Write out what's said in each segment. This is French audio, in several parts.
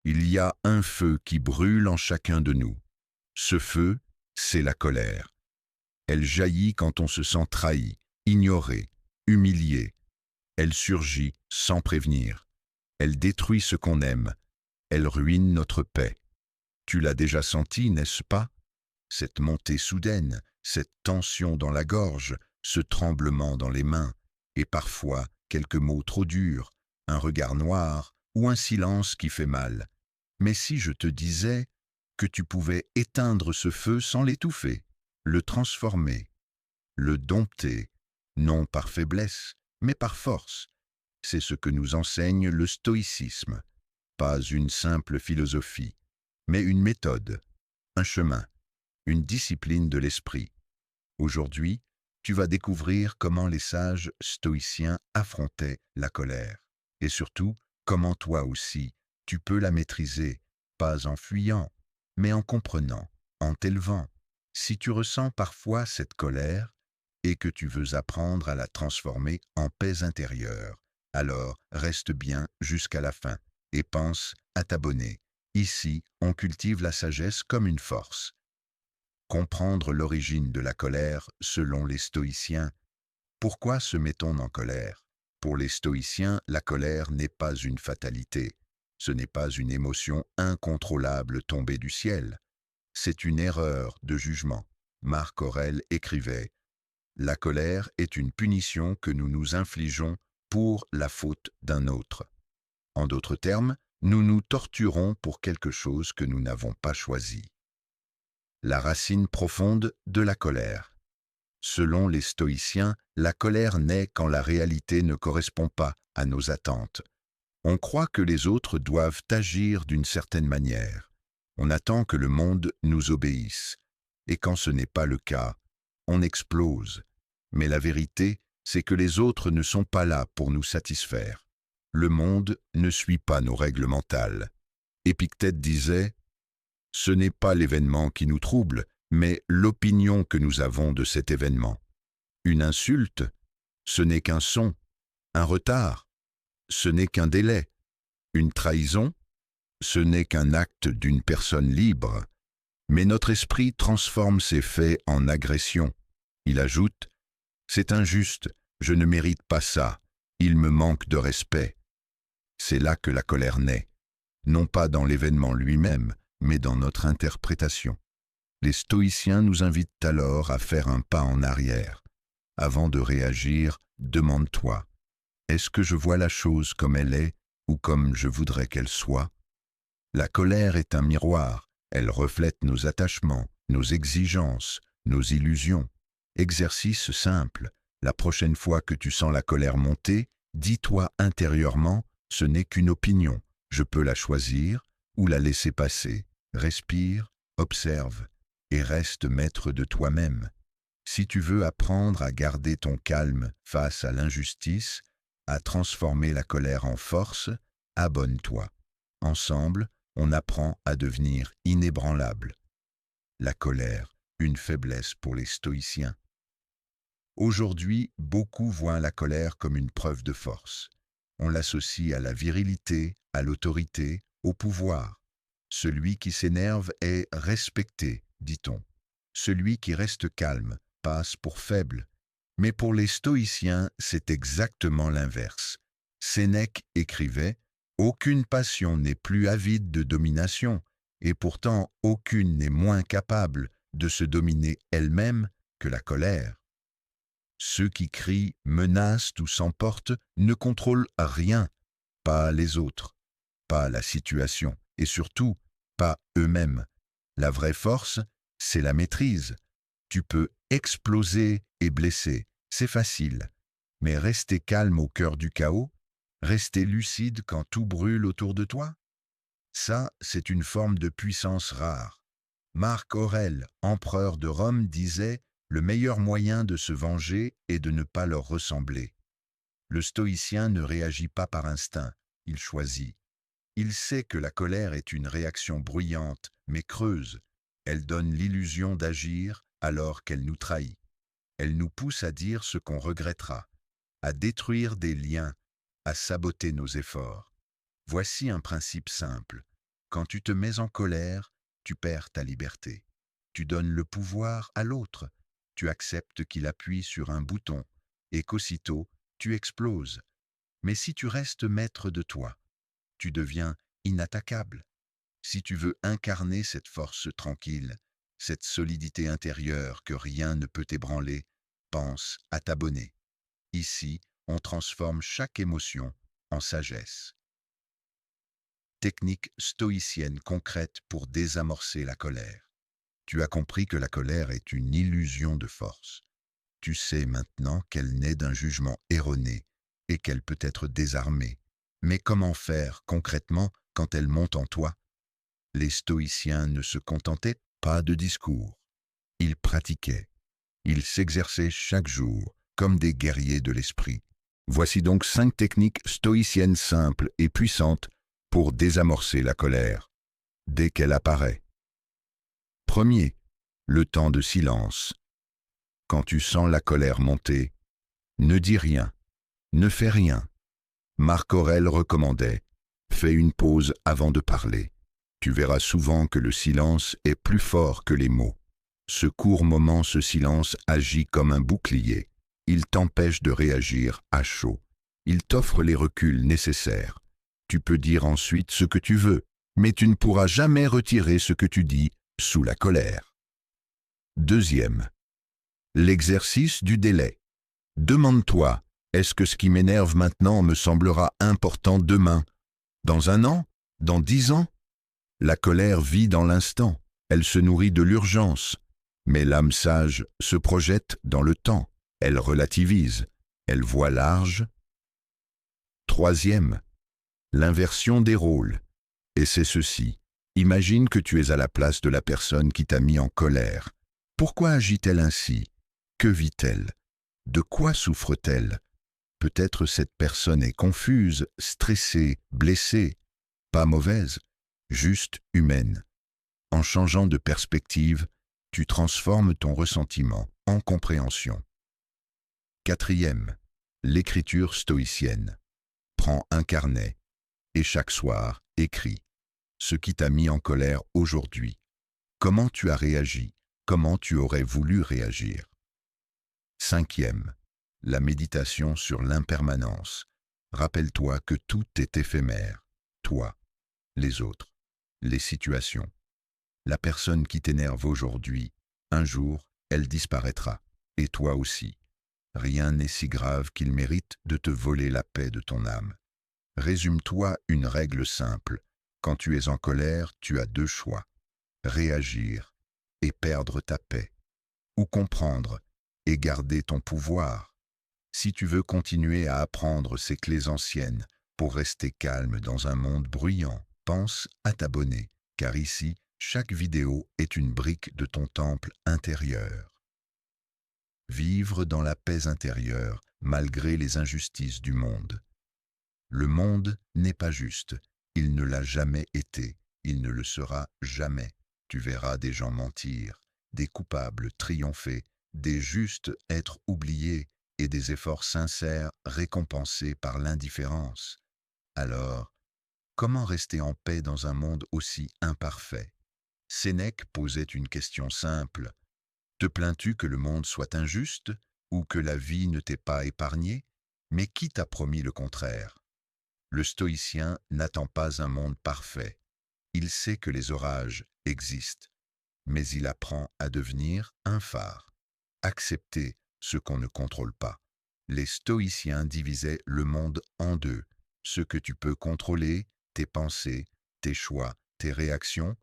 Il y a un feu qui brûle en chacun de nous. Ce feu, c'est la colère. Elle jaillit quand on se sent trahi, ignoré, humilié. Elle surgit sans prévenir. Elle détruit ce qu'on aime. Elle ruine notre paix. Tu l'as déjà senti, n'est-ce pas? Cette montée soudaine, cette tension dans la gorge, ce tremblement dans les mains, et parfois quelques mots trop durs, un regard noir ou un silence qui fait mal. Mais si je te disais que tu pouvais éteindre ce feu sans l'étouffer, le transformer, le dompter, non par faiblesse, mais par force, c'est ce que nous enseigne le stoïcisme, pas une simple philosophie, mais une méthode, un chemin, une discipline de l'esprit. Aujourd'hui, tu vas découvrir comment les sages stoïciens affrontaient la colère, et surtout comment toi aussi tu peux la maîtriser, pas en fuyant, mais en comprenant, en t'élevant. Si tu ressens parfois cette colère et que tu veux apprendre à la transformer en paix intérieure, alors reste bien jusqu'à la fin et pense à t'abonner. Ici, on cultive la sagesse comme une force. Comprendre l'origine de la colère selon les stoïciens. Pourquoi se met-on en colère? Pour les stoïciens, la colère n'est pas une fatalité. Ce n'est pas une émotion incontrôlable tombée du ciel. C'est une erreur de jugement. Marc Aurèle écrivait: La colère est une punition que nous nous infligeons pour la faute d'un autre. En d'autres termes, nous nous torturons pour quelque chose que nous n'avons pas choisi. La racine profonde de la colère. Selon les stoïciens, la colère naît quand la réalité ne correspond pas à nos attentes. On croit que les autres doivent agir d'une certaine manière. On attend que le monde nous obéisse. Et quand ce n'est pas le cas, on explose. Mais la vérité, c'est que les autres ne sont pas là pour nous satisfaire. Le monde ne suit pas nos règles mentales. Épictète disait: Ce n'est pas l'événement qui nous trouble, mais l'opinion que nous avons de cet événement. Une insulte, ce n'est qu'un son. Un retard, ce n'est qu'un délai. Une trahison, ce n'est qu'un acte d'une personne libre. Mais notre esprit transforme ces faits en agression. Il ajoute: C'est injuste, je ne mérite pas ça, il me manque de respect. C'est là que la colère naît, non pas dans l'événement lui-même, mais dans notre interprétation. Les stoïciens nous invitent alors à faire un pas en arrière. Avant de réagir, demande-toi: est-ce que je vois la chose comme elle est ou comme je voudrais qu'elle soit? La colère est un miroir. Elle reflète nos attachements, nos exigences, nos illusions. Exercice simple. La prochaine fois que tu sens la colère monter, dis-toi intérieurement: ce n'est qu'une opinion. Je peux la choisir ou la laisser passer. Respire, observe et reste maître de toi-même. Si tu veux apprendre à garder ton calme face à l'injustice, à transformer la colère en force, abonne-toi. Ensemble, on apprend à devenir inébranlable. La colère, une faiblesse pour les stoïciens. Aujourd'hui, beaucoup voient la colère comme une preuve de force. On l'associe à la virilité, à l'autorité, au pouvoir. Celui qui s'énerve est respecté, dit-on. Celui qui reste calme passe pour faible. Mais pour les stoïciens, c'est exactement l'inverse. Sénèque écrivait: Aucune passion n'est plus avide de domination, et pourtant aucune n'est moins capable de se dominer elle-même que la colère. Ceux qui crient, menacent ou s'emportent ne contrôlent rien, pas les autres, pas la situation, et surtout pas eux-mêmes. La vraie force, c'est la maîtrise. Tu peux exploser et blesser, c'est facile. Mais rester calme au cœur du chaos, rester lucide quand tout brûle autour de toi, ça, c'est une forme de puissance rare. Marc Aurèle, empereur de Rome, disait: Le meilleur moyen de se venger est de ne pas leur ressembler. Le stoïcien ne réagit pas par instinct, il choisit. Il sait que la colère est une réaction bruyante, mais creuse. Elle donne l'illusion d'agir alors qu'elle nous trahit. Elle nous pousse à dire ce qu'on regrettera, à détruire des liens, à saboter nos efforts. Voici un principe simple. Quand tu te mets en colère, tu perds ta liberté. Tu donnes le pouvoir à l'autre. Tu acceptes qu'il appuie sur un bouton et qu'aussitôt, tu exploses. Mais si tu restes maître de toi, tu deviens inattaquable. Si tu veux incarner cette force tranquille, cette solidité intérieure que rien ne peut ébranler, pense à t'abonner. Ici, on transforme chaque émotion en sagesse. Technique stoïcienne concrète pour désamorcer la colère. Tu as compris que la colère est une illusion de force. Tu sais maintenant qu'elle naît d'un jugement erroné et qu'elle peut être désarmée. Mais comment faire concrètement quand elle monte en toi? Les stoïciens ne se contentaient pas de discours. Ils pratiquaient. Ils s'exerçaient chaque jour comme des guerriers de l'esprit. Voici donc 5 techniques stoïciennes simples et puissantes pour désamorcer la colère, dès qu'elle apparaît. Premier, le temps de silence. Quand tu sens la colère monter, ne dis rien, ne fais rien. Marc Aurèle recommandait « Fais une pause avant de parler ». Tu verras souvent que le silence est plus fort que les mots. Ce court moment, ce silence agit comme un bouclier. Il t'empêche de réagir à chaud. Il t'offre les reculs nécessaires. Tu peux dire ensuite ce que tu veux, mais tu ne pourras jamais retirer ce que tu dis sous la colère. Deuxième, l'exercice du délai. Demande-toi, est-ce que ce qui m'énerve maintenant me semblera important demain? Dans 1 an? Dans 10 ans? La colère vit dans l'instant, elle se nourrit de l'urgence. Mais l'âme sage se projette dans le temps, elle relativise, elle voit large. Troisième, l'inversion des rôles. Et c'est ceci. Imagine que tu es à la place de la personne qui t'a mis en colère. Pourquoi agit-elle ainsi? Que vit-elle? De quoi souffre-t-elle? Peut-être cette personne est confuse, stressée, blessée, pas mauvaise, juste humaine. En changeant de perspective, tu transformes ton ressentiment en compréhension. Quatrième, l'écriture stoïcienne. Prends un carnet et chaque soir, écris ce qui t'a mis en colère aujourd'hui. Comment tu as réagi? Comment tu aurais voulu réagir? Cinquième, la méditation sur l'impermanence. Rappelle-toi que tout est éphémère. Toi, les autres, les situations. La personne qui t'énerve aujourd'hui, un jour, elle disparaîtra. Et toi aussi. Rien n'est si grave qu'il mérite de te voler la paix de ton âme. Résume-toi une règle simple. Quand tu es en colère, tu as 2 choix. Réagir et perdre ta paix. Ou comprendre et garder ton pouvoir. Si tu veux continuer à apprendre ces clés anciennes pour rester calme dans un monde bruyant, pense à t'abonner, car ici, chaque vidéo est une brique de ton temple intérieur. Vivre dans la paix intérieure malgré les injustices du monde. Le monde n'est pas juste, il ne l'a jamais été, il ne le sera jamais. Tu verras des gens mentir, des coupables triompher, des justes être oubliés et des efforts sincères récompensés par l'indifférence. Alors, comment rester en paix dans un monde aussi imparfait? Sénèque posait une question simple. Te plains-tu que le monde soit injuste ou que la vie ne t'ait pas épargné? Mais qui t'a promis le contraire? Le stoïcien n'attend pas un monde parfait. Il sait que les orages existent, mais il apprend à devenir un phare. Accepter ce qu'on ne contrôle pas. Les stoïciens divisaient le monde en 2. Ce que tu peux contrôler, tes pensées, tes choix, tes réactions,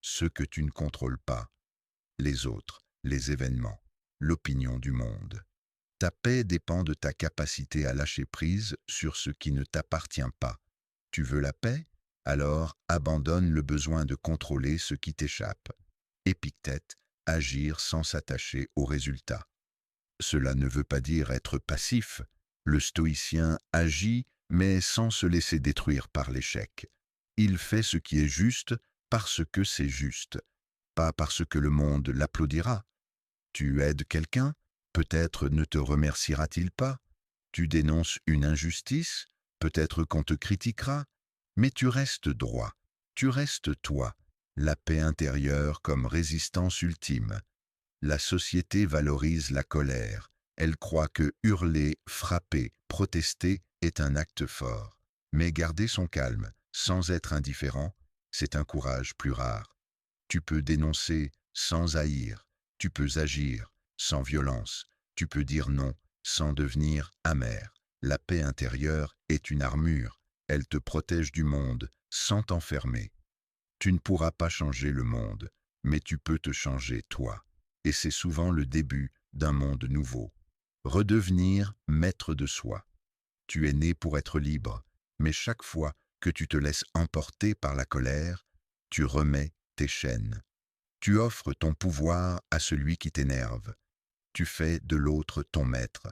ce que tu ne contrôles pas, les autres, les événements, l'opinion du monde. Ta paix dépend de ta capacité à lâcher prise sur ce qui ne t'appartient pas. Tu veux la paix? Alors abandonne le besoin de contrôler ce qui t'échappe. Épictète, agir sans s'attacher aux résultats. Cela ne veut pas dire être passif. Le stoïcien agit, mais sans se laisser détruire par l'échec. Il fait ce qui est juste parce que c'est juste, pas parce que le monde l'applaudira. Tu aides quelqu'un? Peut-être ne te remerciera-t-il pas. Tu dénonces une injustice? Peut-être qu'on te critiquera. Mais tu restes droit. Tu restes toi, la paix intérieure comme résistance ultime. La société valorise la colère. Elle croit que hurler, frapper, protester est un acte fort. Mais garder son calme, sans être indifférent, c'est un courage plus rare. Tu peux dénoncer sans haïr. Tu peux agir sans violence. Tu peux dire non sans devenir amer. La paix intérieure est une armure. Elle te protège du monde sans t'enfermer. Tu ne pourras pas changer le monde, mais tu peux te changer toi. Et c'est souvent le début d'un monde nouveau. Redevenir maître de soi. Tu es né pour être libre, mais chaque fois que tu te laisses emporter par la colère, tu remets tes chaînes. Tu offres ton pouvoir à celui qui t'énerve. Tu fais de l'autre ton maître.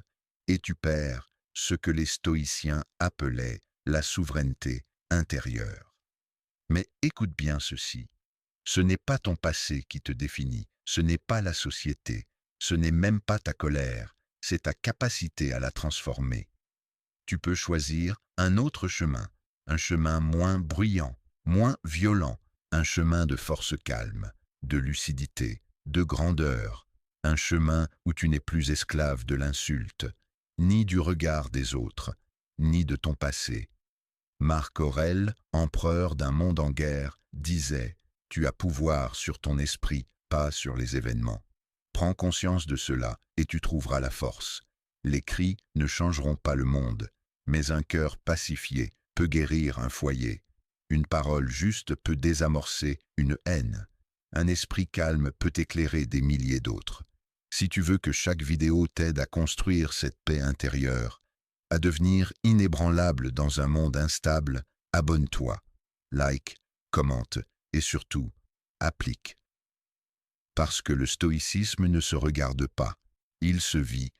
Et tu perds ce que les stoïciens appelaient la souveraineté intérieure. Mais écoute bien ceci. Ce n'est pas ton passé qui te définit, ce n'est pas la société, ce n'est même pas ta colère, c'est ta capacité à la transformer. Tu peux choisir un autre chemin, un chemin moins bruyant, moins violent, un chemin de force calme, de lucidité, de grandeur, un chemin où tu n'es plus esclave de l'insulte, ni du regard des autres, ni de ton passé. Marc Aurèle, empereur d'un monde en guerre, disait « Tu as pouvoir sur ton esprit, pas sur les événements. Prends conscience de cela et tu trouveras la force. Les cris ne changeront pas le monde, mais un cœur pacifié peut guérir un foyer. Une parole juste peut désamorcer une haine. Un esprit calme peut éclairer des milliers d'autres. Si tu veux que chaque vidéo t'aide à construire cette paix intérieure, à devenir inébranlable dans un monde instable, abonne-toi, like, commente et surtout, applique. Parce que le stoïcisme ne se regarde pas, il se vit